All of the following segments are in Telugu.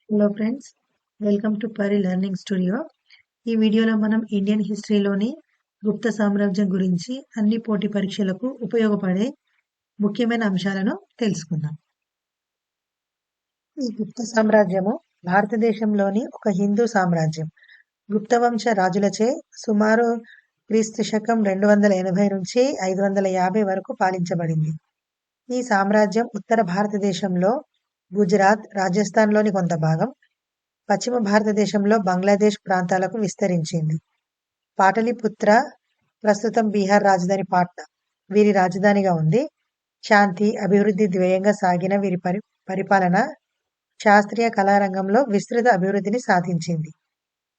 హలో ఫ్రెండ్స్, వెల్కమ్ టు పరి లెర్నింగ్ స్టూడియో. ఈ వీడియోలో మనం ఇండియన్ హిస్టరీలోని గుప్త సామ్రాజ్యం గురించి అన్ని పోటీ పరీక్షలకు ఉపయోగపడే ముఖ్యమైన అంశాలను తెలుసుకుందాం. ఈ గుప్త సామ్రాజ్యము భారతదేశంలోని ఒక హిందూ సామ్రాజ్యం. గుప్తవంశ రాజులచే సుమారు క్రీస్తు శకం 280 నుంచి 550 వరకు పాలించబడింది. ఈ సామ్రాజ్యం ఉత్తర భారతదేశంలో గుజరాత్, రాజస్థాన్లోని కొంత భాగం, పశ్చిమ భారతదేశంలో బంగ్లాదేశ్ ప్రాంతాలకు విస్తరించింది. పాటలీపుత్ర ప్రస్తుతం బీహార్ రాజధాని పాట్నా వీరి రాజధానిగా ఉంది. శాంతి, అభివృద్ధి ధ్యేయంగా సాగిన వీరి పరిపాలన శాస్త్రీయ కళారంగంలో విస్తృత అభివృద్ధిని సాధించింది.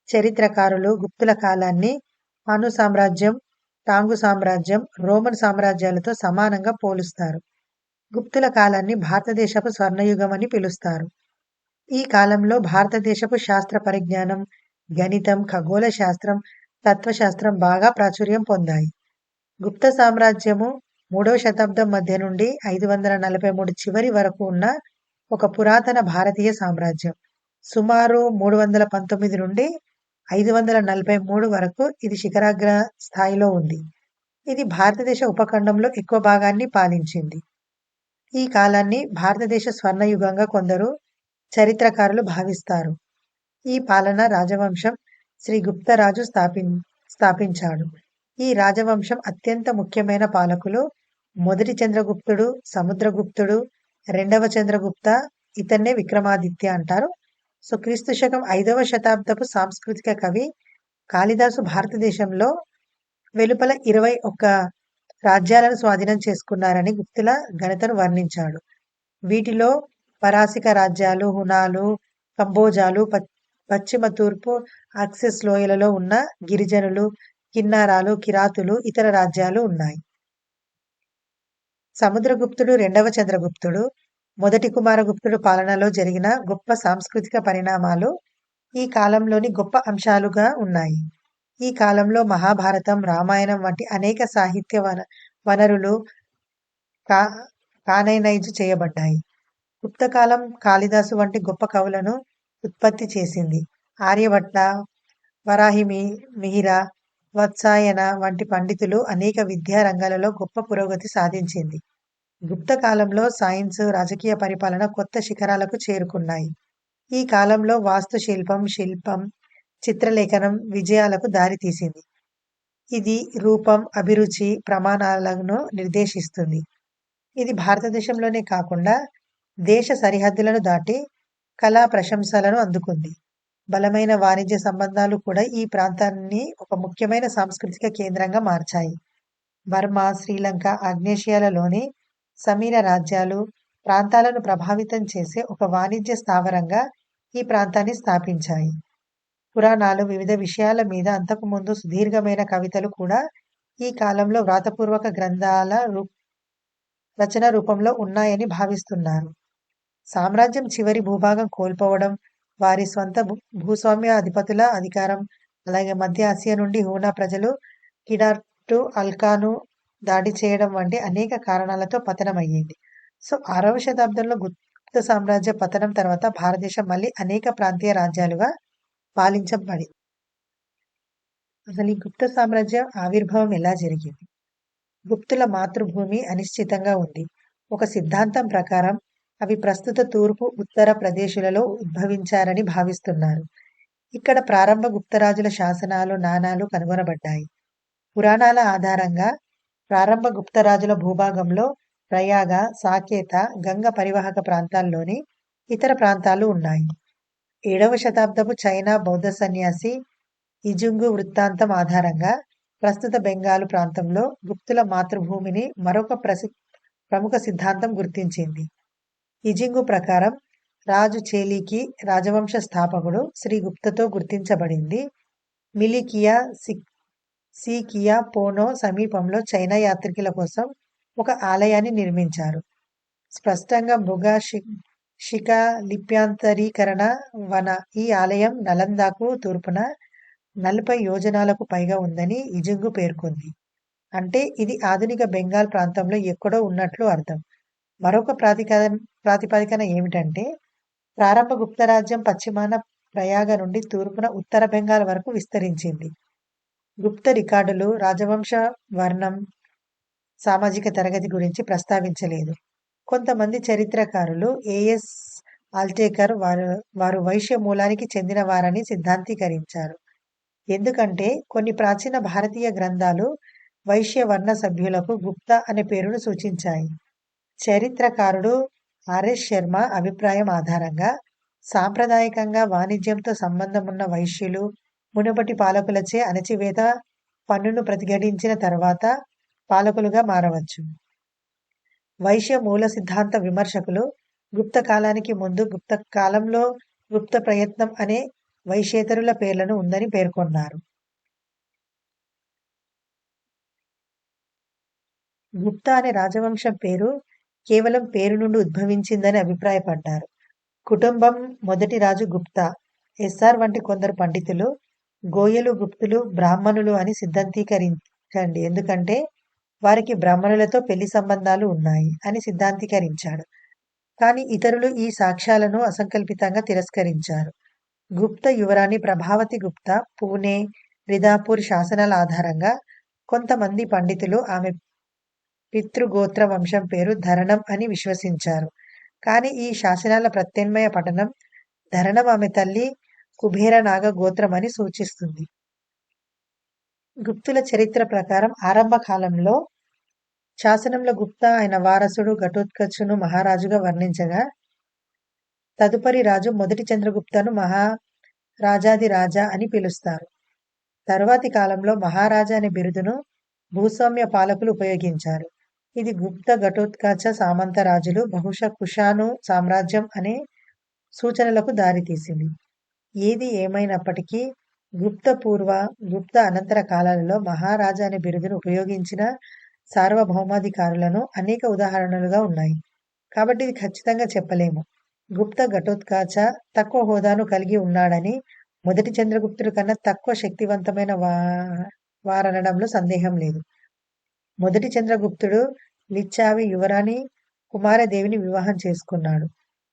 చరిత్రకారులు గుప్తుల కాలాన్ని హాను సామ్రాజ్యం, టాంగు సామ్రాజ్యం, రోమన్ సామ్రాజ్యాలతో సమానంగా పోలుస్తారు. గుప్తుల కాలాన్ని భారతదేశపు స్వర్ణయుగం అని పిలుస్తారు. ఈ కాలంలో భారతదేశపు శాస్త్ర పరిజ్ఞానం, గణితం, ఖగోళ శాస్త్రం, తత్వశాస్త్రం బాగా ప్రాచుర్యం పొందాయి. గుప్త సామ్రాజ్యము 3వ శతాబ్దం మధ్య నుండి 543 చివరి వరకు ఉన్న ఒక పురాతన భారతీయ సామ్రాజ్యం. సుమారు 319 నుండి 543 వరకు ఇది శిఖరాగ్ర స్థాయిలో ఉంది. ఇది భారతదేశ ఉపఖండంలో ఎక్కువ భాగాన్ని పాలించింది. ఈ కాలాన్ని భారతదేశ స్వర్ణయుగంగా కొందరు చరిత్రకారులు భావిస్తారు. ఈ పాలన రాజవంశం శ్రీ గుప్తరాజు స్థాపించాడు. ఈ రాజవంశం అత్యంత ముఖ్యమైన పాలకులు మొదటి చంద్రగుప్తుడు, సముద్రగుప్తుడు, రెండవ చంద్రగుప్త, ఇతన్నే విక్రమాదిత్య అంటారు. సో క్రీస్తు శకం 5వ శతాబ్దపు సాంస్కృతిక కవి కాళిదాసు భారతదేశంలో వెలుపల 21 రాజ్యాలను స్వాధీనం చేసుకున్నారని గుప్తుల ఘనతను వర్ణించాడు. వీటిలో పరాసిక రాజ్యాలు, హునాలు, కంబోజాలు, పశ్చిమ తూర్పు ఆక్సెస్ లోయలలో ఉన్న గిరిజనులు, కిన్నారాలు, కిరాతులు, ఇతర రాజ్యాలు ఉన్నాయి. సముద్రగుప్తుడు, రెండవ చంద్రగుప్తుడు, మొదటి కుమారగుప్తుడు పాలనలో జరిగిన గొప్ప సాంస్కృతిక పరిణామాలు ఈ కాలంలోని గొప్ప అంశాలుగా ఉన్నాయి. ఈ కాలంలో మహాభారతం, రామాయణం వంటి అనేక సాహిత్య వనరులు కానైనైజ్ చేయబడ్డాయి. గుప్తకాలం కాళిదాసు వంటి గొప్ప కవులను ఉత్పత్తి చేసింది. ఆర్యభట్ట, వరాహి మిహిర, వత్సాయన వంటి పండితులు అనేక విద్యా రంగాలలో గొప్ప పురోగతి సాధించింది. గుప్త కాలంలో సైన్స్, రాజకీయ పరిపాలన కొత్త శిఖరాలకు చేరుకున్నాయి. ఈ కాలంలో వాస్తుశిల్పం, శిల్పం, చిత్రలేఖనం విజయాలకు దారితీసింది. ఇది రూపం, అభిరుచి, ప్రమాణాలను నిర్దేశిస్తుంది. ఇది భారతదేశంలోనే కాకుండా దేశ సరిహద్దులను దాటి కళా ప్రశంసలను అందుకుంది. బలమైన వాణిజ్య సంబంధాలు కూడా ఈ ప్రాంతాన్ని ఒక ముఖ్యమైన సాంస్కృతిక కేంద్రంగా మార్చాయి. బర్మా, శ్రీలంక, ఆగ్నేషియాలలోని సమీర రాజ్యాలు ప్రాంతాలను ప్రభావితం చేసే ఒక వాణిజ్య స్థావరంగా ఈ ప్రాంతాన్ని స్థాపించాయి. పురాణాలు, వివిధ విషయాల మీద అంతకుముందు సుదీర్ఘమైన కవితలు కూడా ఈ కాలంలో వ్రాతపూర్వక గ్రంథాల రచన రూపంలో ఉన్నాయని భావిస్తున్నారు. సామ్రాజ్యం చివరి భూభాగం కోల్పోవడం, వారి స్వంత భూస్వామ్య అధిపతుల అధికారం, అలాగే మధ్య ఆసియా నుండి హూనా ప్రజలు కిడార్టు అల్కాను దాడి చేయడం వంటి అనేక కారణాలతో పతనమయ్యింది. సో 6వ శతాబ్దంలో గుప్త సామ్రాజ్య పతనం తర్వాత భారతదేశం మళ్ళీ అనేక ప్రాంతీయ రాజ్యాలుగా పాలించబడింది. అసలు ఈ గుప్త సామ్రాజ్యం ఆవిర్భావం ఎలా జరిగింది? గుప్తుల మాతృభూమి అనిశ్చితంగా ఉంది. ఒక సిద్ధాంతం ప్రకారం అవి ప్రస్తుత తూర్పు, ఉత్తర ప్రదేశులలో ఉద్భవించారని భావిస్తున్నారు. ఇక్కడ ప్రారంభ గుప్తరాజుల శాసనాలు, నాణాలు కనుగొనబడ్డాయి. పురాణాల ఆధారంగా ప్రారంభ గుప్తరాజుల భూభాగంలో ప్రయాగ, సాకేత, గంగ పరివాహక ప్రాంతాల్లోని ఇతర ప్రాంతాలు ఉన్నాయి. 7వ శతాబ్దపు చైనా బౌద్ధ సన్యాసి ఇజుంగు వృత్తాంతం ఆధారంగా ప్రస్తుత బెంగాలు ప్రాంతంలో గుప్తుల మాతృభూమిని మరొక ప్రముఖ సిద్ధాంతం గుర్తించింది. ఇజింగు ప్రకారం రాజు చేలికి రాజవంశ స్థాపకుడు శ్రీ గుప్తతో గుర్తించబడింది. మిలికియా, సీకియా, పోనో సమీపంలో చైనా యాత్రికుల కోసం ఒక ఆలయాన్ని నిర్మించారు. స్పష్టంగా మృగ శిఖ లిప్యాంతరీకరణ వన ఈ ఆలయం నలందాకు తూర్పున 40 యోజనాలకు పైగా ఉందని ఇజుంగు పేర్కొంది. అంటే ఇది ఆధునిక బెంగాల్ ప్రాంతంలో ఎక్కడో ఉన్నట్లు అర్థం. మరొక ప్రాతిపదికన ఏమిటంటే ప్రారంభ గుప్తరాజ్యం పశ్చిమాన ప్రయాగ నుండి తూర్పున ఉత్తర బెంగాల్ వరకు విస్తరించింది. గుప్త రికార్డులు రాజవంశ వర్ణం, సామాజిక తరగతి గురించి ప్రస్తావించలేదు. కొంతమంది చరిత్రకారులు ఏఎస్ ఆల్టేకర్ వారు వైశ్య మూలానికి చెందిన వారని సిద్ధాంతీకరించారు. ఎందుకంటే కొన్ని ప్రాచీన భారతీయ గ్రంథాలు వైశ్య వర్ణ సభ్యులకు గుప్త అనే పేరును సూచించాయి. చరిత్రకారుడు ఆర్ఎస్ శర్మ అభిప్రాయం ఆధారంగా సాంప్రదాయకంగా వాణిజ్యంతో సంబంధమున్న వైశ్యులు మునుపటి పాలకులచే అణచివేత పన్నును ప్రతిఘటించిన తర్వాత పాలకులుగా మారవచ్చు. వైశ్య మూల సిద్ధాంత విమర్శకులు గుప్త కాలానికి ముందు గుప్త కాలంలో గుప్త ప్రయత్నం అనే వైశ్యేతరుల పేర్లను ఉందని పేర్కొన్నారు. గుప్త అనే రాజవంశం పేరు కేవలం పేరు నుండి ఉద్భవించిందని అభిప్రాయపడ్డారు. కుటుంబం మొదటి రాజు గుప్తా, ఎస్ఆర్ వంటి కొందరు పండితులు గోయలు గుప్తులు బ్రాహ్మణులు అని సిద్ధాంతీకరించండి, ఎందుకంటే వారికి బ్రాహ్మణులతో పెళ్లి సంబంధాలు ఉన్నాయి అని సిద్ధాంతీకరించాడు. కానీ ఇతరులు ఈ సాక్ష్యాలను అసంకల్పితంగా తిరస్కరించారు. గుప్త యువరాణి ప్రభావతి గుప్తా పూణే, రిధాపూర్ శాసనాల ఆధారంగా కొంతమంది పండితులు ఆమె పితృగోత్ర వంశం పేరు ధరణం అని విశ్వసించారు. కానీ ఈ శాసనాల ప్రత్యామ్నాయ పఠనం ధరణం ఆమె తల్లి కుబేరనాగ గోత్రం అని సూచిస్తుంది. గుప్తుల చరిత్ర ప్రకారం ఆరంభ కాలంలో శాసనంలో గుప్తా ఆయన వారసుడు ఘటోత్కచును మహారాజుగా వర్ణించగా, తదుపరి రాజు మొదటి చంద్రగుప్తను మహారాజాది రాజా అని పిలుస్తారు. తరువాతి కాలంలో మహారాజా అనే బిరుదును భూస్వామ్య పాలకులు ఉపయోగించారు. ఇది గుప్త ఘటోత్కచ సామంత రాజులు బహుశా కుషాను సామ్రాజ్యం అనే సూచనలకు దారితీసింది. ఏది ఏమైనప్పటికీ గుప్త పూర్వ, గుప్త అనంతర కాలాలలో మహారాజా అనే బిరుదును ఉపయోగించిన సార్వభౌమాధికారులను అనేక ఉదాహరణలుగా ఉన్నాయి. కాబట్టి ఇది ఖచ్చితంగా చెప్పలేము. గుప్త ఘటోత్కచ తక్కువ హోదాను కలిగి ఉన్నాడని, మొదటి చంద్రగుప్తుడి కన్నా తక్కువ శక్తివంతమైన వారనడంలో సందేహం లేదు. మొదటి చంద్రగుప్తుడు లిచ్చావి యువరాణి కుమారదేవిని వివాహం చేసుకున్నాడు.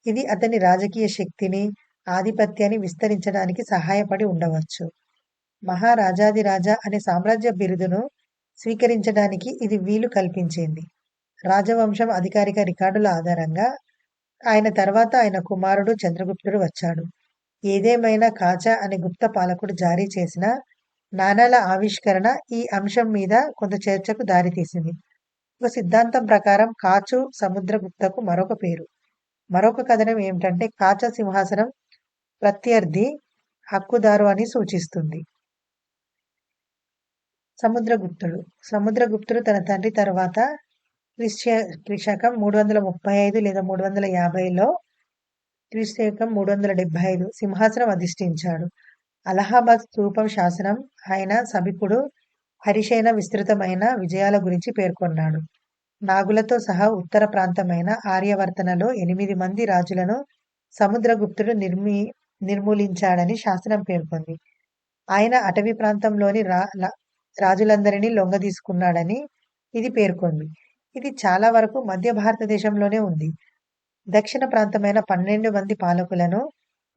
ఇది అతని రాజకీయ శక్తిని, ఆధిపత్యాన్ని విస్తరించడానికి సహాయపడి ఉండవచ్చు. మహారాజాదిరాజా అనే సామ్రాజ్య బిరుదును స్వీకరించడానికి ఇది వీలు కల్పించింది. రాజవంశం అధికారిక రికార్డుల ఆధారంగా ఆయన తర్వాత ఆయన కుమారుడు చంద్రగుప్తుడు వచ్చాడు. ఏదేమైనా కాచా అనే గుప్త పాలకుడు జారీ చేసిన నాణేల ఆవిష్కరణ ఈ అంశం మీద కొంత చర్చకు దారితీసింది. ఒక సిద్ధాంతం ప్రకారం కాచు సముద్రగుప్తకు మరొక పేరు. మరొక కథనం ఏమిటంటే కాచా సింహాసనం ప్రత్యర్థి హక్కుదారు అని సూచిస్తుంది. సముద్రగుప్తుడు తన తండ్రి తర్వాత క్రీశకం 335 లేదా 350లో క్రీశకం 375 సింహాసనం అధిష్ఠించాడు. అలహాబాద్ స్తూపం శాసనం ఆయన సభికుడు హరిశైన విస్తృతమైన విజయాల గురించి పేర్కొన్నాడు. నాగులతో సహా ఉత్తర ప్రాంతమైన ఆర్యవర్తనలో 8 మంది రాజులను సముద్రగుప్తుడు నిర్మూలించాడని శాసనం పేర్కొంది. ఆయన అటవీ ప్రాంతంలోని రాజులందరినీ లొంగదీసుకున్నాడని ఇది పేర్కొంది. ఇది చాలా వరకు మధ్య భారతదేశంలోనే ఉంది. దక్షిణ ప్రాంతమైన 12 మంది పాలకులను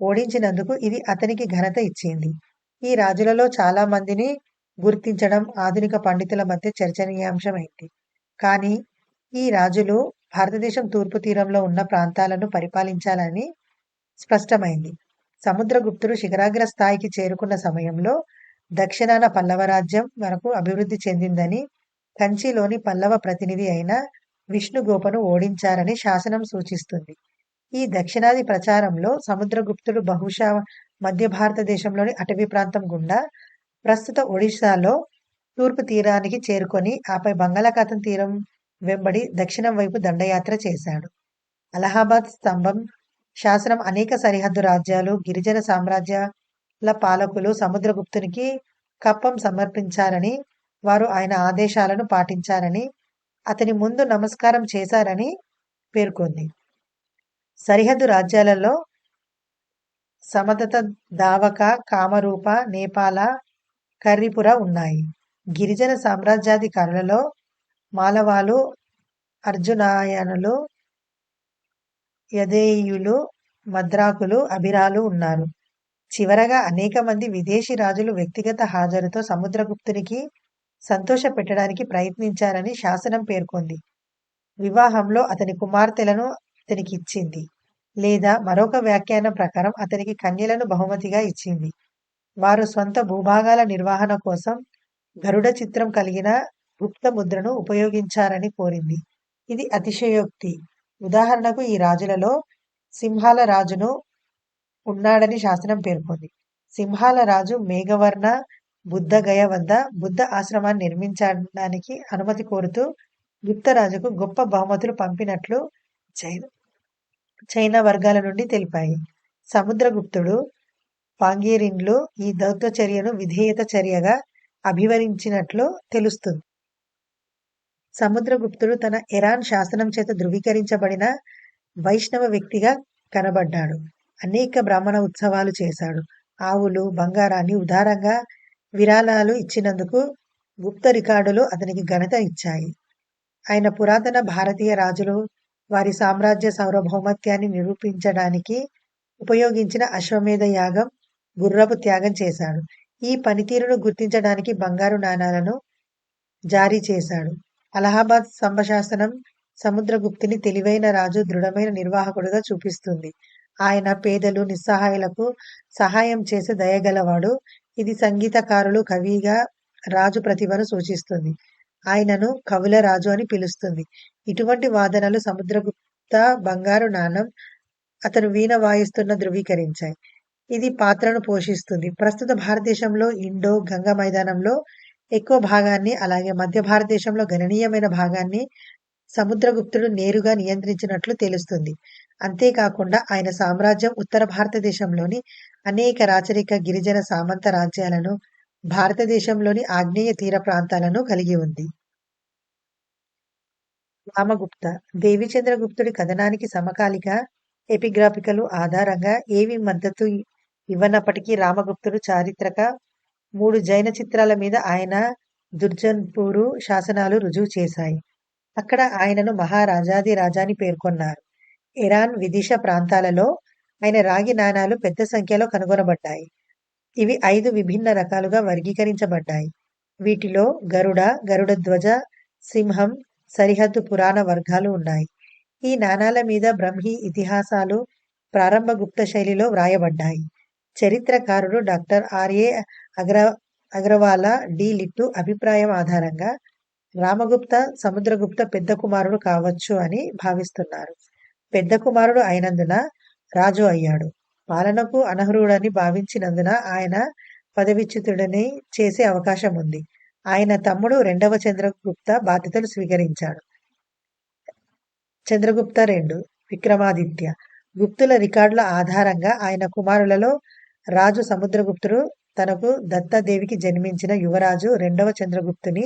ఓడించినందుకు ఇది అతనికి ఘనత ఇచ్చింది. ఈ రాజులలో చాలా మందిని గుర్తించడం ఆధునిక పండితుల మధ్య చర్చనీయాంశమైంది. కానీ ఈ రాజులు భారతదేశం తూర్పు తీరంలో ఉన్న ప్రాంతాలను పరిపాలించాలని స్పష్టమైంది. సముద్రగుప్తుడు శిఖరాగ్ర స్థాయికి చేరుకున్న సమయంలో దక్షిణాన పల్లవ రాజ్యం వరకు అభివృద్ధి చెందిందని, కంచిలోని పల్లవ ప్రతినిధి అయిన విష్ణుగోపను ఓడించారని శాసనం సూచిస్తుంది. ఈ దక్షిణాది ప్రచారంలో సముద్రగుప్తుడు బహుశా మధ్య భారతదేశంలోని అటవీ ప్రాంతం గుండా ప్రస్తుత ఒడిశాలో తూర్పు తీరానికి చేరుకొని ఆపై బంగాళాఖాతం తీరం వెంబడి దక్షిణం వైపు దండయాత్ర చేశాడు. అలహాబాద్ స్తంభం శాసనం అనేక సరిహద్దు రాజ్యాలు, గిరిజన సామ్రాజ్యాల పాలకులు సముద్రగుప్తునికి కప్పం సమర్పించారని, వారు ఆయన ఆదేశాలను పాటించారని, అతని ముందు నమస్కారం చేశారని పేర్కొంది. సరిహద్దు రాజ్యాలలో సమదత, దావక, కామరూప, నేపాల, కర్రీపుర ఉన్నాయి. గిరిజన సామ్రాజ్యాధికారులలో మాలవాలు, అర్జునాయనులు, యదేయులు, మద్రాకులు, అభిరాలు ఉన్నారు. చివరగా అనేక మంది విదేశీ రాజులు వ్యక్తిగత హాజరుతో సముద్రగుప్తునికి సంతోష పెట్టడానికి ప్రయత్నించారని శాసనం పేర్కొంది. వివాహంలో అతని కుమార్తెలను అతనికిచ్చింది. లేదా మరొక వ్యాఖ్యానం ప్రకారం అతనికి కన్యలను బహుమతిగా ఇచ్చింది. వారు స్వంత భూభాగాల నిర్వహణ కోసం గరుడ చిత్రం కలిగిన గుప్త ముద్రను ఉపయోగించారని కోరింది. ఇది అతిశయోక్తి. ఉదాహరణకు ఈ రాజులలో సింహాల రాజును ఉన్నాడని శాసనం పేర్కొంది. సింహాల రాజు మేఘవర్ణ బుద్ధగయ వద్ద బుద్ధ ఆశ్రమాన్ని నిర్మించడానికి అనుమతి కోరుతూ గుప్తరాజుకు గొప్ప బహుమతులు పంపినట్లు చైనా వర్గాల నుండి తెలిపాయి. సముద్రగుప్తుడు పాంగ్యేరిన్లు ఈ దౌత్యచర్యను విధేయత చర్యగా అభివర్ణించినట్లు తెలుస్తుంది. సముద్రగుప్తుడు తన ఇరాన్ శాసనం చేత ధృవీకరించబడిన వైష్ణవ వ్యక్తిగా కనబడ్డాడు. అనేక బ్రాహ్మణ ఉత్సవాలు చేశాడు. ఆవులు, బంగారాన్ని ఉదారంగా విరాళాలు ఇచ్చినందుకు గుప్త రికార్డులు అతనికి ఘనత ఇచ్చాయి. ఆయన పురాతన భారతీయ రాజులు వారి సామ్రాజ్య సార్వభౌమత్యాన్ని నిరూపించడానికి ఉపయోగించిన అశ్వమేధ యాగం, గుర్రపు త్యాగం చేశాడు. ఈ పనితీరును గుర్తించడానికి బంగారు నాణాలను జారీ చేశాడు. అలహాబాద్ స్తంభశాసనం సముద్రగుప్తుని తెలివైన రాజు, దృఢమైన నిర్వాహకుడుగా చూపిస్తుంది. ఆయన పేదలు, నిస్సహాయులకు సహాయం చేసే దయగలవాడు. ఇది సంగీతకారులు, కవిగా రాజు ప్రతిభను సూచిస్తుంది. ఆయనను కవుల రాజు అని పిలుస్తుంది. ఇటువంటి వాదనలు సముద్రగుప్త బంగారు నాణం అతను వీణ వాయిస్తున్న ధృవీకరించాయి. ఇది పాత్రను పోషిస్తుంది. ప్రస్తుత భారతదేశంలో ఇండో గంగా మైదానంలో ఎక్కువ భాగాన్ని, అలాగే మధ్య భారతదేశంలో గణనీయమైన భాగాన్ని సముద్రగుప్తుడు నేరుగా నియంత్రించినట్లు తెలుస్తుంది. అంతేకాకుండా ఆయన సామ్రాజ్యం ఉత్తర భారతదేశంలోని అనేక రాచరిక గిరిజన సామంత రాజ్యాలను, భారతదేశంలోని ఆగ్నేయ తీర ప్రాంతాలను కలిగి ఉంది. రామగుప్త దేవిచంద్రగుప్తుడి కథనానికి సమకాలిక ఎపిగ్రాఫికలు ఆధారంగా ఏవి మద్దతు ఇవ్వనప్పటికీ రామగుప్తుడు చారిత్రక 3 జైన చిత్రాల మీద ఆయన దుర్జన్పూరు శాసనాలు రుజువు చేశాయి. అక్కడ ఆయనను మహారాజాది రాజాని పేర్కొన్నారు. ఇరాన్, విదిశ ప్రాంతాలలో ఆయన రాగి నాణాలు పెద్ద సంఖ్యలో కనుగొనబడ్డాయి. ఇవి 5 విభిన్న రకాలుగా వర్గీకరించబడ్డాయి. వీటిలో గరుడ, గరుడ ధ్వజ, సింహం, సరిహద్దు పురాణ వర్గాలు ఉన్నాయి. ఈ నాణాల మీద బ్రహ్మీ ఇతిహాసాలు ప్రారంభ గుప్త శైలిలో వ్రాయబడ్డాయి. చరిత్రకారుడు డాక్టర్ ఆర్ఏ అగ్రవాలా డి లిట్టు అభిప్రాయం ఆధారంగా రామగుప్త సముద్రగుప్త పెద్ద కుమారుడు కావచ్చు అని భావిస్తున్నారు. పెద్ద కుమారుడు అయినందున రాజు అయ్యాడు. పాలనకు అనర్హుడని భావించినందున ఆయన పదవిచ్యుతుడిని చేసే అవకాశం ఉంది. ఆయన తమ్ముడు 2వ చంద్రగుప్త బాధ్యతలు స్వీకరించాడు. చంద్రగుప్త II విక్రమాదిత్య గుప్తుల రికార్డుల ఆధారంగా ఆయన కుమారులలో రాజు సముద్రగుప్తుడు తనకు దత్తాదేవికి జన్మించిన యువరాజు 2వ చంద్రగుప్తుని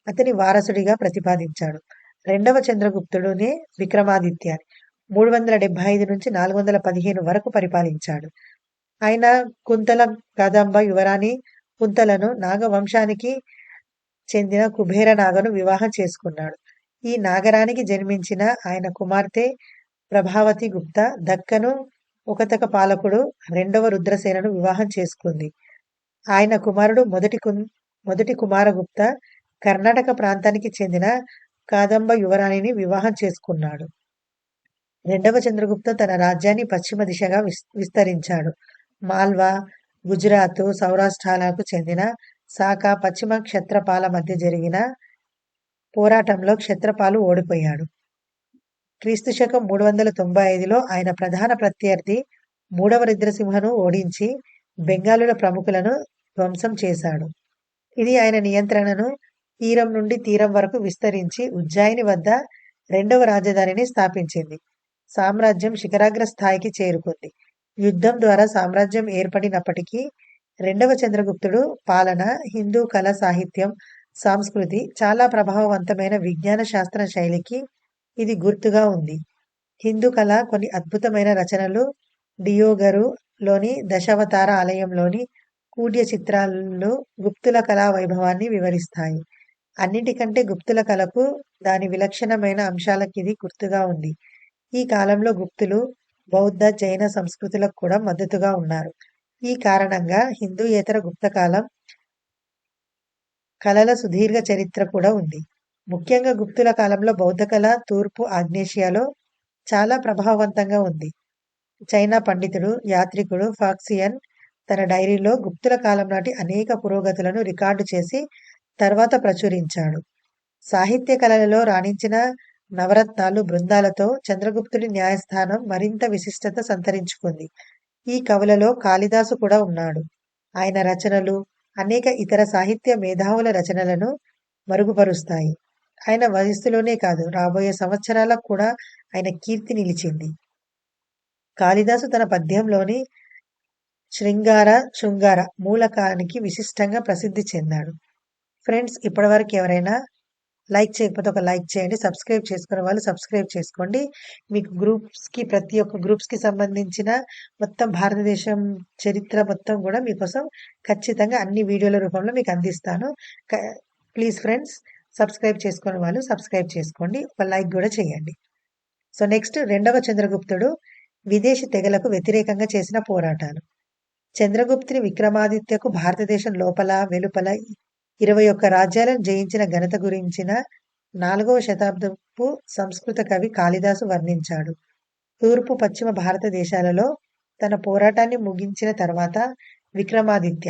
అతని వారసుడిగా ప్రతిపాదించాడు. 2వ చంద్రగుప్తుడునే విక్రమాదిత్య 375 నుంచి 415 వరకు పరిపాలించాడు. ఆయన కుంతల కదంబ యువరాణి కుంతలను నాగవంశానికి చెందిన కుబేర నాగను వివాహం చేసుకున్నాడు. ఈ నాగరానికి జన్మించిన ఆయన కుమార్తె ప్రభావతి గుప్త దక్కను ఒకతక పాలకుడు 2వ రుద్రసేనను వివాహం చేసుకుంది. ఆయన కుమారుడు మొదటి కుమారగుప్త కర్ణాటక ప్రాంతానికి చెందిన కాదంబ యువరాణిని వివాహం చేసుకున్నాడు. 2వ చంద్రగుప్త తన రాజ్యాన్ని పశ్చిమ దిశగా విస్తరించాడు. మాల్వా, గుజరాత్, సౌరాష్ట్రాలకు చెందిన సాకా పశ్చిమ క్షత్రపాల మధ్య జరిగిన పోరాటంలో క్షత్రపాలు ఓడిపోయాడు. క్రీస్తుశకం 395లో ఆయన ప్రధాన ప్రత్యర్థి 3వ రుద్రసింహను ఓడించి బెంగాలుల ప్రముఖులను ధ్వంసం చేశాడు. ఇది ఆయన నియంత్రణను తీరం నుండి తీరం వరకు విస్తరించి ఉజ్జయిని వద్ద 2వ రాజధానిని స్థాపించింది. సామ్రాజ్యం శిఖరాగ్ర స్థాయికి చేరుకుంది. యుద్ధం ద్వారా సామ్రాజ్యం ఏర్పడినప్పటికీ 2వ చంద్రగుప్తుడు పాలన, హిందూ కళ, సాహిత్యం, సంస్కృతి, చాలా ప్రభావవంతమైన విజ్ఞాన శాస్త్ర శైలికి ఇది గుర్తుగా ఉంది. హిందూ కళ కొన్ని అద్భుతమైన రచనలు డియోగరు లోని దశావతార ఆలయంలోని కూడ్య చిత్రాలు గుప్తుల కళా వైభవాన్ని వివరిస్తాయి. అన్నిటికంటే గుప్తుల కళకు దాని విలక్షణమైన అంశాలకిది గుర్తుగా ఉంది. ఈ కాలంలో గుప్తులు బౌద్ధ, జైన సంస్కృతులకు కూడా మద్దతుగా ఉన్నారు. ఈ కారణంగా హిందూయేతర గుప్తకాలం కళల సుదీర్ఘ చరిత్ర కూడా ఉంది. ముఖ్యంగా గుప్తుల కాలంలో బౌద్ధ కళ తూర్పు ఆగ్నేషియాలో చాలా ప్రభావవంతంగా ఉంది. చైనా పండితుడు, యాత్రికుడు ఫాక్సియన్ తన డైరీలో గుప్తుల కాలం నాటి అనేక పురోగతులను రికార్డు చేసి తర్వాత ప్రచురించాడు. సాహిత్య కళలలో రాణించిన నవరత్నాలు బృందాలతో చంద్రగుప్తుడి న్యాయస్థానం మరింత విశిష్టత సంతరించుకుంది. ఈ కవులలో కాళిదాసు కూడా ఉన్నాడు. ఆయన రచనలు అనేక ఇతర సాహిత్య మేధావుల రచనలను మరుగుపరుస్తాయి. ఆయన వయస్సులోనే కాదు, రాబోయే సంవత్సరాలకు కూడా ఆయన కీర్తి నిలిచింది. కాళిదాసు తన పద్యంలోని శృంగార మూలకానికి విశిష్టంగా ప్రసిద్ధి చెందాడు. ఫ్రెండ్స్, ఇప్పటివరకు ఎవరైనా లైక్ చేయకపోతే ఒక లైక్ చేయండి. సబ్స్క్రైబ్ చేసుకునే వాళ్ళు సబ్స్క్రైబ్ చేసుకోండి. మీకు ప్రతి ఒక్క గ్రూప్స్కి సంబంధించిన మొత్తం భారతదేశం చరిత్ర మొత్తం కూడా మీకోసం ఖచ్చితంగా అన్ని వీడియోల రూపంలో మీకు అందిస్తాను. ప్లీజ్ ఫ్రెండ్స్, సబ్స్క్రైబ్ చేసుకునే వాళ్ళు సబ్స్క్రైబ్ చేసుకోండి. ఒక లైక్ కూడా చేయండి. సో నెక్స్ట్, రెండవ చంద్రగుప్తుడు విదేశీ తెగలకు వ్యతిరేకంగా చేసిన పోరాటాలు. చంద్రగుప్తుని విక్రమాదిత్యకు భారతదేశం లోపల వెలుపల 21 రాజ్యాలను జయించిన ఘనత గురించిన 4వ శతాబ్దపు సంస్కృత కవి కాళిదాసు వర్ణించాడు. తూర్పు పశ్చిమ భారతదేశాలలో తన పోరాటాన్ని ముగించిన తర్వాత విక్రమాదిత్య,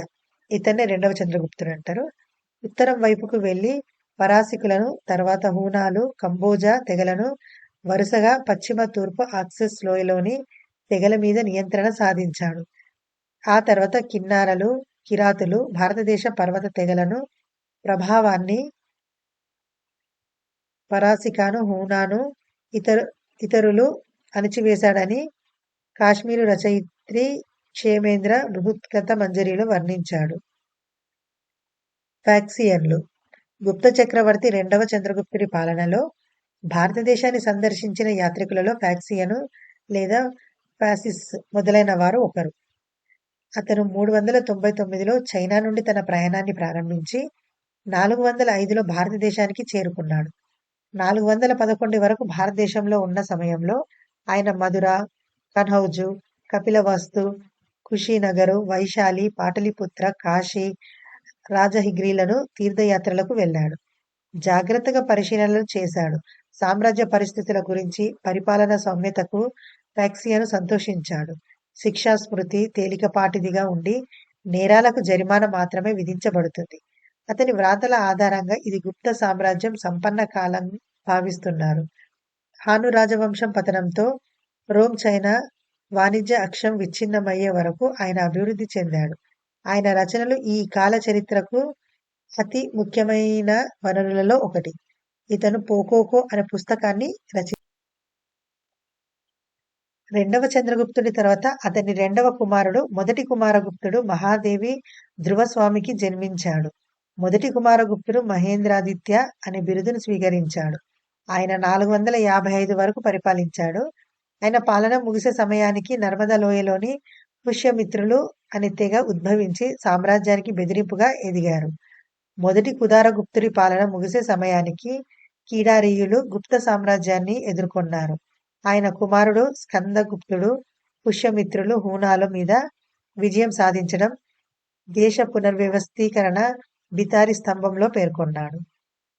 ఇతన్నే రెండవ చంద్రగుప్తుడు అంటారు, ఉత్తరం వైపుకు వెళ్లి పరాసికులను, తర్వాత హూనాలు, కంబోజా తెగలను వరుసగా పశ్చిమ తూర్పు ఆక్సెస్ లోయలోని తెగల మీద నియంత్రణ సాధించాడు. ఆ తర్వాత కిన్నారలు, కిరాతులు, భారతదేశ పర్వత తెగలను ప్రభావాన్ని పరాసికాను, హూనాను, ఇతరులు అణిచివేశాడని కాశ్మీరు రచయిత్రి క్షేమేంద్ర బృహత్కథ మంజరిలో వర్ణించాడు. ఫాక్సియన్లు. గుప్త చక్రవర్తి రెండవ చంద్రగుప్తుడి పాలనలో భారతదేశాన్ని సందర్శించిన యాత్రికులలో ఫాక్సియను లేదా ఫాసిస్ మొదలైన వారు ఒకరు. అతను 399లో చైనా నుండి తన ప్రయాణాన్ని ప్రారంభించి 405లో భారతదేశానికి చేరుకున్నాడు. 411 వరకు భారతదేశంలో ఉన్న సమయంలో ఆయన మధుర, కన్హౌజు, కపిలవస్తు, కుషినగరు, వైశాలి, పాటలిపుత్ర, కాశీ, రాజహిగ్రీలను తీర్థయాత్రలకు వెళ్ళాడు. జాగ్రత్తగా పరిశీలనలు చేశాడు. సామ్రాజ్య పరిస్థితుల గురించి, పరిపాలన సౌమ్యతకు ఫాక్సియను సంతోషించాడు. శిక్షా స్మృతి తేలికపాటిదిగా ఉండి నేరాలకు జరిమానా మాత్రమే విధించబడుతుంది. అతని వ్రాతల ఆధారంగా ఇది గుప్త సామ్రాజ్యం సంపన్న కాలం భావిస్తున్నారు. హాను రాజవంశం పతనంతో రోమ్ చైనా వాణిజ్య అక్షం విచ్ఛిన్నమయ్యే వరకు ఆయన అభివృద్ధి చెందాడు. ఆయన రచనలు ఈ కాల చరిత్రకు అతి ముఖ్యమైన వనరులలో ఒకటి. ఇతను పోకోకో అనే పుస్తకాన్ని రెండవ చంద్రగుప్తుడి తర్వాత అతని రెండవ కుమారుడు మొదటి కుమారగుప్తుడు మహాదేవి ధ్రువస్వామికి జన్మించాడు. మొదటి కుమారగుప్తుడు మహేంద్రాదిత్య అనే బిరుదును స్వీకరించాడు. ఆయన 455 వరకు పరిపాలించాడు. ఆయన పాలన ముగిసే సమయానికి నర్మదా లోయలోని పుష్యమిత్రులు అనే తెగ ఉద్భవించి సామ్రాజ్యానికి బెదిరింపుగా ఎదిగారు. మొదటి కుదారగుప్తుడి పాలన ముగిసే సమయానికి కీడారీయులు గుప్త సామ్రాజ్యాన్ని ఎదుర్కొన్నారు. ఆయన కుమారుడు స్కందగుప్తుడు పుష్యమిత్రులు హూనాల మీద విజయం సాధించడం దేశ పునర్వ్యవస్థీకరణ బితారి స్తంభంలో పేర్కొన్నాడు.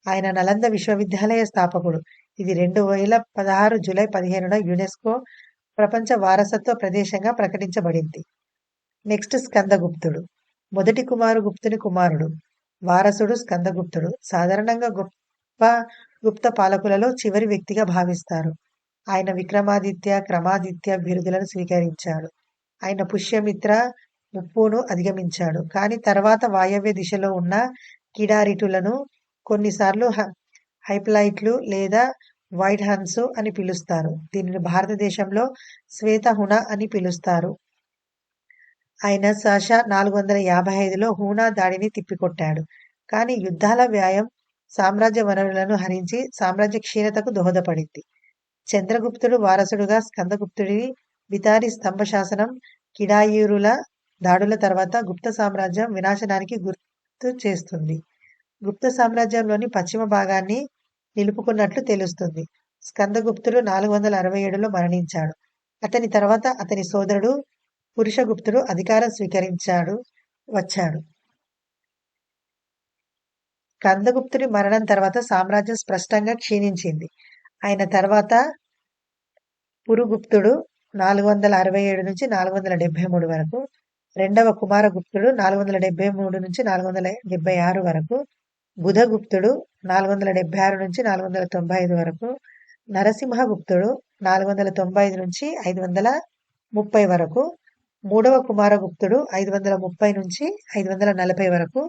ఆయన నలంద విశ్వవిద్యాలయ స్థాపకుడు. ఇది 2016 జూలై 15న యునెస్కో ప్రపంచ వారసత్వ ప్రదేశంగా ప్రకటించబడింది. నెక్స్ట్, స్కందగుప్తుడు. మొదటి కుమారగుప్తుని కుమారుడు, వారసుడు స్కందగుప్తుడు. సాధారణంగా గుప్త పాలకులలో చివరి వ్యక్తిగా భావిస్తారు. ఆయన విక్రమాదిత్య, క్రమాదిత్య బిరుదులను స్వీకరించాడు. ఆయన పుష్యమిత్ర ముప్పును అధిగమించాడు. కానీ తర్వాత వాయవ్య దిశలో ఉన్న కిడారిటులను కొన్నిసార్లు హైప్లైట్లు లేదా వైట్ హన్స్ అని పిలుస్తారు. దీనిని భారతదేశంలో శ్వేతహుణ అని పిలుస్తారు. ఆయన స 455లో హూనా దాడిని తిప్పికొట్టాడు. కానీ యుద్ధాల వ్యాయం సామ్రాజ్య వనరులను హరించి సామ్రాజ్య క్షీణతకు దోహదపడింది. చంద్రగుప్తుడు వారసుడుగా స్కందగుప్తుడి బితారి స్తంభ శాసనం కిడాయూరుల దాడుల తర్వాత గుప్త సామ్రాజ్యం వినాశనానికి గుర్తు చేస్తుంది. గుప్త సామ్రాజ్యంలోని పశ్చిమ భాగాన్ని నిలుపుకున్నట్లు తెలుస్తుంది. స్కందగుప్తుడు 467లో మరణించాడు. అతని తర్వాత అతని సోదరుడు పురుషగుప్తుడు అధికారం వచ్చాడు. కందగుప్తుడి మరణం తర్వాత సామ్రాజ్యం స్పష్టంగా క్షీణించింది. ఆయన తర్వాత పురుగుప్తుడు 467-473 వరకు, రెండవ కుమారగుప్తుడు 473-476 వరకు, బుధగుప్తుడు 476-495 వరకు, నరసింహగుప్తుడు 495-530 వరకు, మూడవ కుమారగుప్తుడు 530-540 వరకు,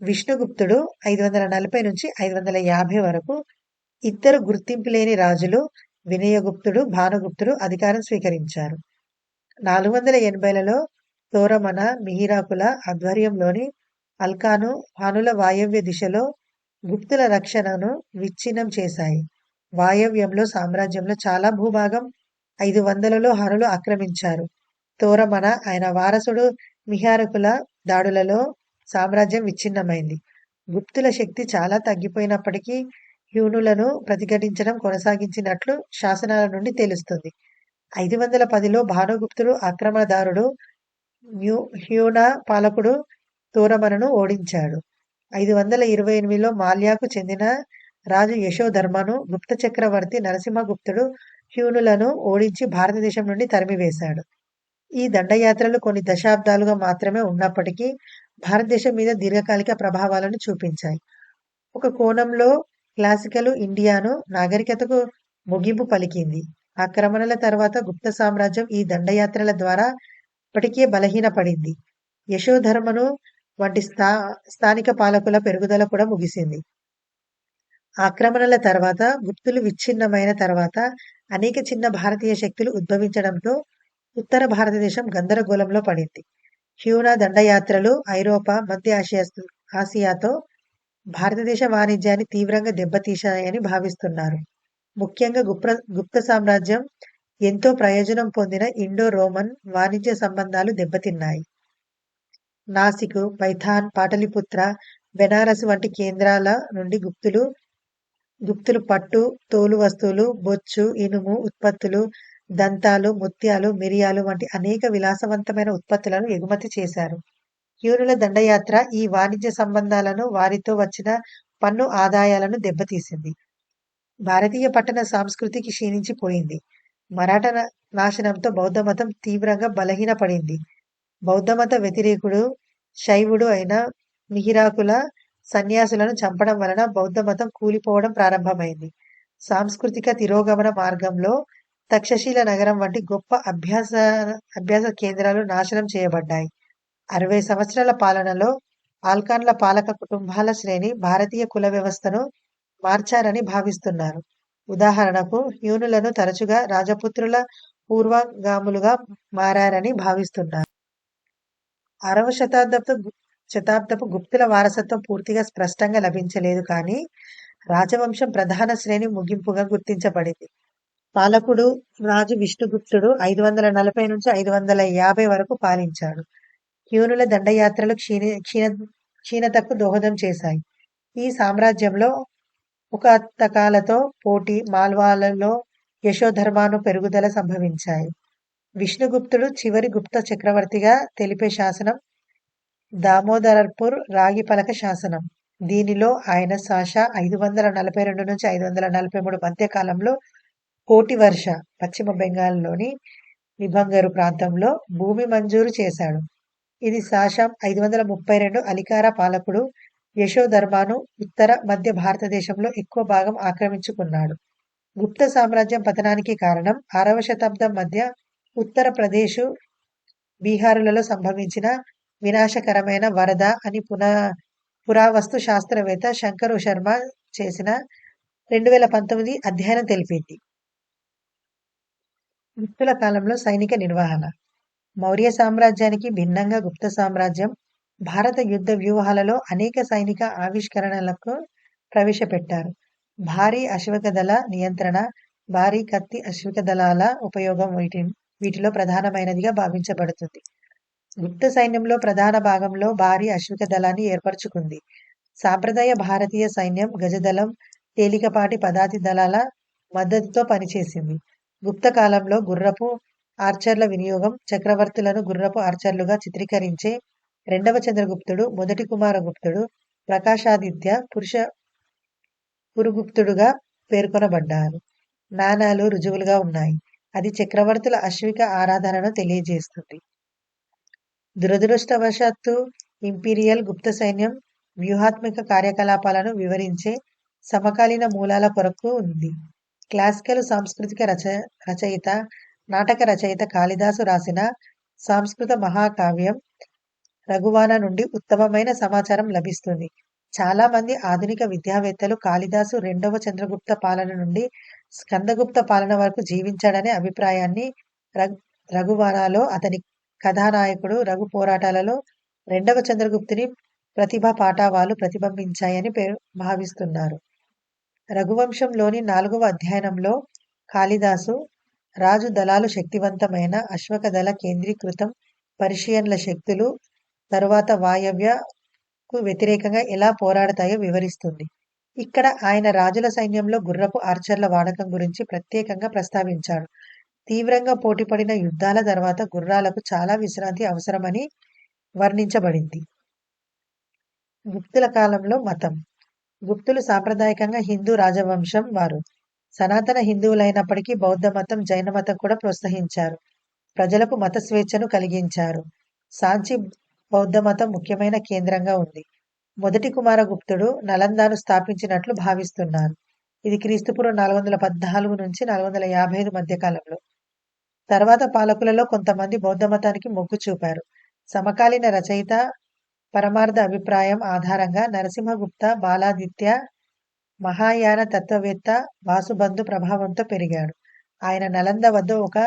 విష్ణుగుప్తుడు 540-550 వరకు. ఇద్దరు గుర్తింపు లేని రాజులు వినయగుప్తుడు, భానుగుప్తుడు అధికారం స్వీకరించారు. 480లలో తోరమన, మిహిరాకుల ఆధ్వర్యంలోని అల్కాను హానుల వాయవ్య దిశలో గుప్తుల రక్షణను విచ్ఛిన్నం చేశాయి. వాయవ్యంలో సామ్రాజ్యంలో చాలా భూభాగం 500లలో హానులు ఆక్రమించారు. తోరమన, ఆయన వారసుడు మిహిరాకుల దాడులలో సామ్రాజ్యం విచ్ఛిన్నమైంది. గుప్తుల శక్తి చాలా తగ్గిపోయినప్పటికీ హ్యూనులను ప్రతిఘటించడం కొనసాగించినట్లు శాసనాల నుండి తెలుస్తుంది. 510లో భానుగుప్తుడు ఆక్రమణదారుడు హ్యూన పాలకుడు తోరమనను ఓడించాడు. 528లో మాల్యాకు చెందిన రాజు యశోధర్మను గుప్త చక్రవర్తి నరసింహగుప్తుడు హ్యూనులను ఓడించి భారతదేశం నుండి తరిమివేశాడు. ఈ దండయాత్రలు కొన్ని దశాబ్దాలుగా మాత్రమే ఉన్నప్పటికీ భారతదేశం మీద దీర్ఘకాలిక ప్రభావాలను చూపించాయి. ఒక కోణంలో క్లాసికల్ ఇండియాను నాగరికతకు ముగింపు పలికింది. ఆక్రమణల తర్వాత గుప్త సామ్రాజ్యం ఈ దండయాత్రల ద్వారా ఇప్పటికే బలహీనపడింది. యశోధర్మను వంటి స్థానిక పాలకుల పెరుగుదల కూడా ముగిసింది. ఆక్రమణల తర్వాత గుప్తులు విచ్ఛిన్నమైన తర్వాత అనేక చిన్న భారతీయ శక్తులు ఉద్భవించడంతో ఉత్తర భారతదేశం గందరగోళంలో పడింది. హ్యూనా దండయాత్రలు ఐరోపా, మధ్య ఆసియాతో భారతదేశ వాణిజ్యాన్ని తీవ్రంగా దెబ్బతీశాయని భావిస్తున్నారు. ముఖ్యంగా గుప్త సామ్రాజ్యం ఎంతో ప్రయోజనం పొందిన ఇండో రోమన్ వాణిజ్య సంబంధాలు దెబ్బతిన్నాయి. నాసిక్, పైథాన్, పాటలిపుత్ర, బెనారస్ వంటి కేంద్రాల నుండి గుప్తులు పట్టు, తోలు వస్తువులు, బొచ్చు, ఇనుము ఉత్పత్తులు, దంతాలు, ముత్యాలు, మిరియాలు వంటి అనేక విలాసవంతమైన ఉత్పత్తులను ఎగుమతి చేశారు. హ్యూనుల దండయాత్ర ఈ వాణిజ్య సంబంధాలను, వారితో వచ్చిన పన్ను ఆదాయాలను దెబ్బతీసింది. భారతీయ పట్టణ సంస్కృతికి క్షీణించిపోయింది. మరాఠా నాశనంతో బౌద్ధమతం తీవ్రంగా బలహీనపడింది. బౌద్ధమత వ్యతిరేకుడు శైవుడు అయిన మిహిరాకుల సన్యాసులను చంపడం వలన బౌద్ధమతం కూలిపోవడం ప్రారంభమైంది. సాంస్కృతిక తిరోగమన మార్గంలో తక్షశిల నగరం వంటి గొప్ప అభ్యాస కేంద్రాలు నాశనం చేయబడ్డాయి. 60 సంవత్సరాల పాలనలో ఆల్కాన్ల పాలక కుటుంబాల శ్రేణి భారతీయ కుల వ్యవస్థను మార్చారని భావిస్తున్నారు. ఉదాహరణకు హ్యూనులను తరచుగా రాజపుత్రుల పూర్వగాములుగా మారారని భావిస్తున్నారు. 6వ శతాబ్దపు గుప్తుల వారసత్వం పూర్తిగా స్పష్టంగా లభించలేదు కానీ రాజవంశం ప్రధాన శ్రేణి ముగింపుగా గుర్తించబడింది. పాలకుడు రాజు విష్ణుగుప్తుడు 540-550 వరకు పాలించాడు. హ్యూనుల దండయాత్రలు క్షీణతకు దోహదం చేశాయి. ఈ సామ్రాజ్యంలో ఉకతకాలతో పోటీ మాల్వాలలో యశోధర్మను పెరుగుదల సంభవించాయి. విష్ణుగుప్తుడు చివరి గుప్త చక్రవర్తిగా తెలిపే శాసనం దామోదర్పూర్ రాగి పలక శాసనం. దీనిలో ఆయన శాస 542-543 మధ్య కాలంలో కోటివర్ష పశ్చిమ బెంగాల్లోని నిబంగరు ప్రాంతంలో భూమి మంజూరు చేశాడు. ఇది శాసం 532 అలికార పాలకుడు యశోధర్మను ఉత్తర మధ్య భారతదేశంలో ఎక్కువ భాగం ఆక్రమించుకున్నాడు. గుప్త సామ్రాజ్యం పతనానికి కారణం 6వ శతాబ్దం మధ్య ఉత్తరప్రదేశ్, బీహారులలో సంభవించిన వినాశకరమైన వరద అని పురావస్తు శాస్త్రవేత్త శంకరు శర్మ చేసిన 2019 అధ్యయనం తెలిపింది. గుప్తుల కాలంలో సైనిక నిర్వహణ. మౌర్య సామ్రాజ్యానికి భిన్నంగా గుప్త సామ్రాజ్యం భారత యుద్ధ వ్యూహాలలో అనేక సైనిక ఆవిష్కరణలకు ప్రవేశపెట్టారు. భారీ అశ్వికదళ నియంత్రణ, భారీ కత్తి అశ్వికదళాల ఉపయోగం వీటిలో ప్రధానమైనదిగా భావించబడుతుంది. గుప్త సైన్యంలో ప్రధాన భాగంలో భారీ అశ్విక దళాన్ని ఏర్పరచుకుంది. సాంప్రదాయ భారతీయ సైన్యం గజదళం, తేలికపాటి పదాతి దళాల మద్దతుతో పనిచేసింది. గుప్త కాలంలో గుర్రపు ఆర్చర్ల వినియోగం, చక్రవర్తులను గుర్రపు ఆర్చర్లుగా చిత్రీకరించే రెండవ చంద్రగుప్తుడు, మొదటి కుమారగుప్తుడు, ప్రకాశాదిత్య పురుగుప్తుడుగా పేర్కొనబడ్డారు. నాణాలు రుజువులుగా ఉన్నాయి. అది చక్రవర్తుల అశ్విక ఆరాధనను తెలియజేస్తుంది. దురదృష్టవశాత్తు ఇంపీరియల్ గుప్త సైన్యం వ్యూహాత్మక కార్యకలాపాలను వివరించే సమకాలీన మూలాల కొరకు ఉంది. క్లాసికల్ సాంస్కృతిక రచయిత, నాటక రచయిత కాళిదాసు రాసిన సంస్కృత మహాకావ్యం రఘువాన నుండి ఉత్తమమైన సమాచారం లభిస్తుంది. చాలా మంది ఆధునిక విద్యావేత్తలు కాళిదాసు రెండవ చంద్రగుప్త పాలన నుండి స్కందగుప్త పాలన వరకు జీవించాడనే అభిప్రాయాన్ని రఘువానలో అతని కథానాయకుడు రఘు పోరాటాలలో రెండవ చంద్రగుప్తుని ప్రతిభా పాఠవాలు ప్రతిబింబించాయని భావిస్తున్నారు. రఘువంశంలోని 4వ అధ్యయనంలో కాళిదాసు రాజు దళాలు శక్తివంతమైన అశ్వక దళ కేంద్రీకృతం పర్షియన్ల శక్తులు తరువాత వాయవ్యకు వ్యతిరేకంగా ఎలా పోరాడతాయో వివరిస్తుంది. ఇక్కడ ఆయన రాజుల సైన్యంలో గుర్రపు ఆర్చర్ల వాడకం గురించి ప్రత్యేకంగా ప్రస్తావించాడు. తీవ్రంగా పోటీపడిన యుద్ధాల తర్వాత గుర్రాలకు చాలా విశ్రాంతి అవసరమని వర్ణించబడింది. గుప్తుల కాలంలో మతం. గుప్తులు సాంప్రదాయకంగా హిందూ రాజవంశం వారు. సనాతన హిందువులైనప్పటికీ బౌద్ధ మతం, జైన మతం కూడా ప్రోత్సహించారు. ప్రజలకు మత స్వేచ్ఛను కలిగించారు. సాంచి బౌద్ధ మతం ముఖ్యమైన కేంద్రంగా ఉంది. మొదటి కుమారగుప్తుడు నలందాను స్థాపించినట్లు భావిస్తున్నారు. ఇది క్రీస్తుపూర్వం 414 నుంచి 455 మధ్య కాలంలో. తర్వాత పాలకులలో కొంతమంది బౌద్ధ మతానికి మొగ్గు చూపారు. సమకాలీన రచయిత పరమార్థ అభిప్రాయం ఆధారంగా నరసింహగుప్త బాలాదిత్య మహాయాన తత్వవేత్త వాసుబంధు ప్రభావంతో పెరిగాడు. ఆయన నలంద వద్ద ఒక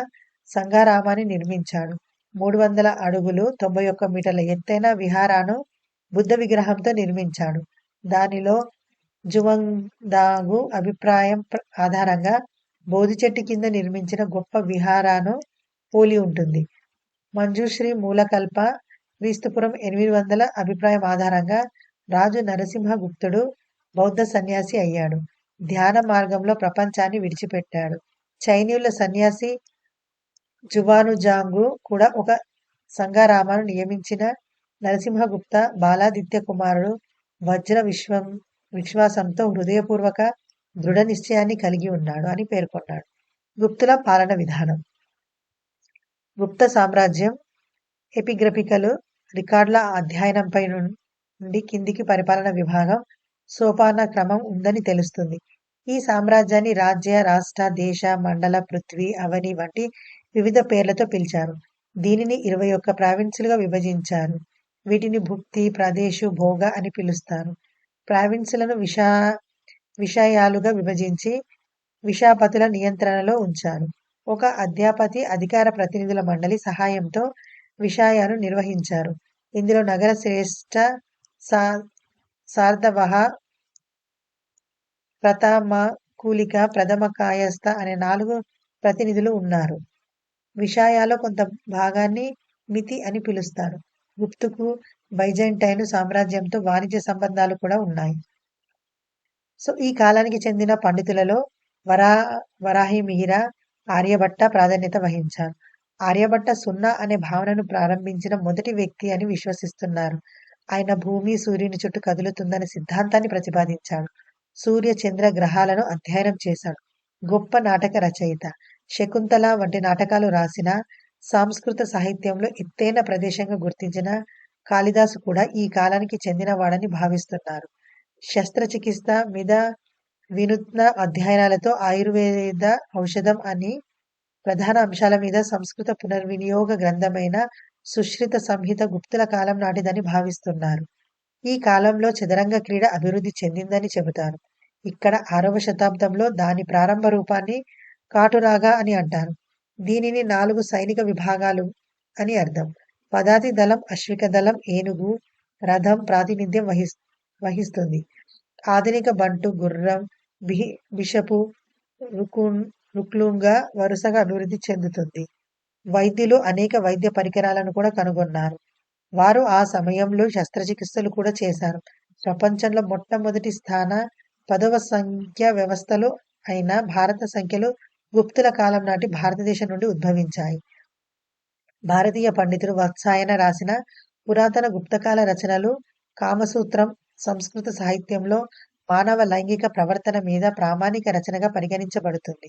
సంఘారామాన్ని నిర్మించాడు. 300 అడుగులు 91 మీటర్ల ఎత్తైన విహారాను బుద్ధ విగ్రహంతో నిర్మించాడు. దానిలో జువందాంగు అభిప్రాయం ఆధారంగా బోధి చెట్టు కింద నిర్మించిన గొప్ప విహారాను పోలి ఉంటుంది. మంజుశ్రీ మూలకల్ప క్రీస్తుపురం 800 అభిప్రాయం ఆధారంగా రాజు నరసింహగుప్తుడు బౌద్ధ సన్యాసి అయ్యాడు. ధ్యాన మార్గంలో ప్రపంచాన్ని విడిచిపెట్టాడు. చైనీయుల సన్యాసి జువానుజాంగు కూడా ఒక సంఘారామాను నియమించిన నరసింహగుప్త బాలాదిత్య కుమారుడు వజ్ర విశ్వాసంతో హృదయపూర్వక దృఢ నిశ్చయాన్ని కలిగి ఉన్నాడు అని పేర్కొన్నాడు. గుప్తుల పాలన విధానం. గుప్త సామ్రాజ్యం ఎపిగ్రఫికల్ రికార్డుల అధ్యయనంపై నుండి కిందికి పరిపాలన విభాగం సోపాన క్రమం ఉందని తెలుస్తుంది. ఈ సామ్రాజ్యాన్ని రాజ్య, రాష్ట్ర, దేశ, మండల, పృథ్వీ, అవని వంటి వివిధ పేర్లతో పిలిచారు. దీనిని 21 ప్రావిన్సులుగా విభజించారు. వీటిని భుక్తి, ప్రదేశు, భోగ అని పిలుస్తారు. ప్రావిన్సులను విషయాలుగా విభజించి విషాపతుల నియంత్రణలో ఉంచారు. ఒక అధ్యాపతి అధికార ప్రతినిధుల మండలి సహాయంతో విషయాలను నిర్వహించారు. ఇందులో నగర శ్రేష్ఠ, సార్ధవహ, ప్రథమకూలిక, ప్రథమ కాయస్థ అనే 4 ప్రతినిధులు ఉన్నారు. విషయాలో కొంత భాగాన్ని మితి అని పిలుస్తారు. గుప్తుకు బైజంటైన్ సామ్రాజ్యంతో వాణిజ్య సంబంధాలు కూడా ఉన్నాయి. సో ఈ కాలానికి చెందిన పండితులలో వరాహి మిహిర, ఆర్యభట్ట ప్రాధాన్యత వహించారు. ఆర్యభట్ట సున్నా అనే భావనను ప్రారంభించిన మొదటి వ్యక్తి అని విశ్వసిస్తున్నారు. ఆయన భూమి సూర్యుని చుట్టూ కదులుతుందనే సిద్ధాంతాన్ని ప్రతిపాదించాడు. సూర్య చంద్ర గ్రహాలను అధ్యయనం చేశాడు. గొప్ప నాటక రచయిత. శకుంతల వంటి నాటకాలు రాసిన సంస్కృత సాహిత్యంలో ఎత్తైన ప్రదేశంగా గుర్తించిన కాళిదాసు కూడా ఈ కాలానికి చెందినవాడని భావిస్తున్నారు. శస్త్రచికిత్స మీద వినూత్న అధ్యయనాలతో ఆయుర్వేద ఔషధం అని ప్రధాన అంశాల మీద సంస్కృత పునర్వినియోగ గ్రంథమైన సుశ్రిత సంహిత గుప్తుల కాలం నాటిదని భావిస్తున్నారు. ఈ కాలంలో చదరంగ క్రీడ అభివృద్ధి చెందిందని చెబుతారు. ఇక్కడ 6వ శతాబ్దంలో దాని ప్రారంభ రూపాన్ని కాటురాగా అని అంటారు. దీనిని 4 సైనిక విభాగాలు అని అర్థం. పదాతి దళం, అశ్విక దళం, ఏనుగు, రథం ప్రాతినిధ్యం వహిస్తుంది. ఆధునిక బంటు, గుర్రం, బిషపు, రుక్లుంగా వరుసగా అభివృద్ధి చెందుతుంది. వైద్యులు అనేక వైద్య పరికరాలను కూడా కనుగొన్నారు. వారు ఆ సమయంలో శస్త్రచికిత్సలు కూడా చేశారు. ప్రపంచంలో మొట్టమొదటి స్థాన 10వ సంఖ్య వ్యవస్థలు అయిన భారత సంఖ్యలు గుప్తుల కాలం నాటి భారతదేశం నుండి ఉద్భవించాయి. భారతీయ పండితుడు వత్సాయన రాసిన పురాతన గుప్తకాల రచనలు కామసూత్రం సంస్కృత సాహిత్యంలో మానవ లైంగిక ప్రవర్తన మీద ప్రామాణిక రచనగా పరిగణించబడుతుంది.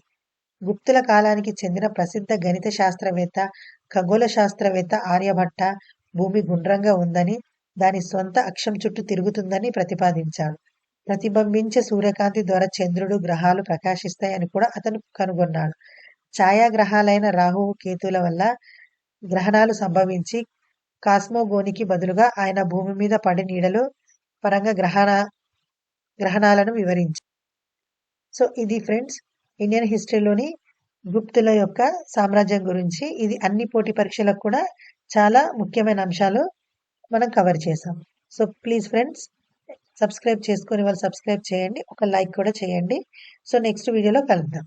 గుప్తుల కాలానికి చెందిన ప్రసిద్ధ గణిత శాస్త్రవేత్త, ఖగోళ శాస్త్రవేత్త ఆర్యభట్ట భూమి గుండ్రంగా ఉందని, దాని స్వంత అక్షం చుట్టూ తిరుగుతుందని ప్రతిపాదించాడు. ప్రతిబింబించే సూర్యకాంతి ద్వారా చంద్రుడు, గ్రహాలు ప్రకాశిస్తాయని కూడా అతను కనుగొన్నాడు. ఛాయాగ్రహాలైన రాహువు, కేతువుల వల్ల గ్రహణాలు సంభవించి కాస్మోగోనికి బదులుగా ఆయన భూమి మీద పడే నీడలు పరంగా గ్రహణాలను వివరించారు. సో ఇది ఫ్రెండ్స్ ఇండియన్ హిస్టరీలోని గుప్తుల యొక్క సామ్రాజ్యం గురించి. ఇది అన్ని పోటీ పరీక్షలకు కూడా చాలా ముఖ్యమైన అంశాలు మనం కవర్ చేసాం. సో ప్లీజ్ ఫ్రెండ్స్ సబ్స్క్రైబ్ చేసుకొని వాళ్ళు సబ్స్క్రైబ్ చేయండి, ఒక లైక్ కూడా చేయండి. సో నెక్స్ట్ వీడియోలో కలుద్దాం.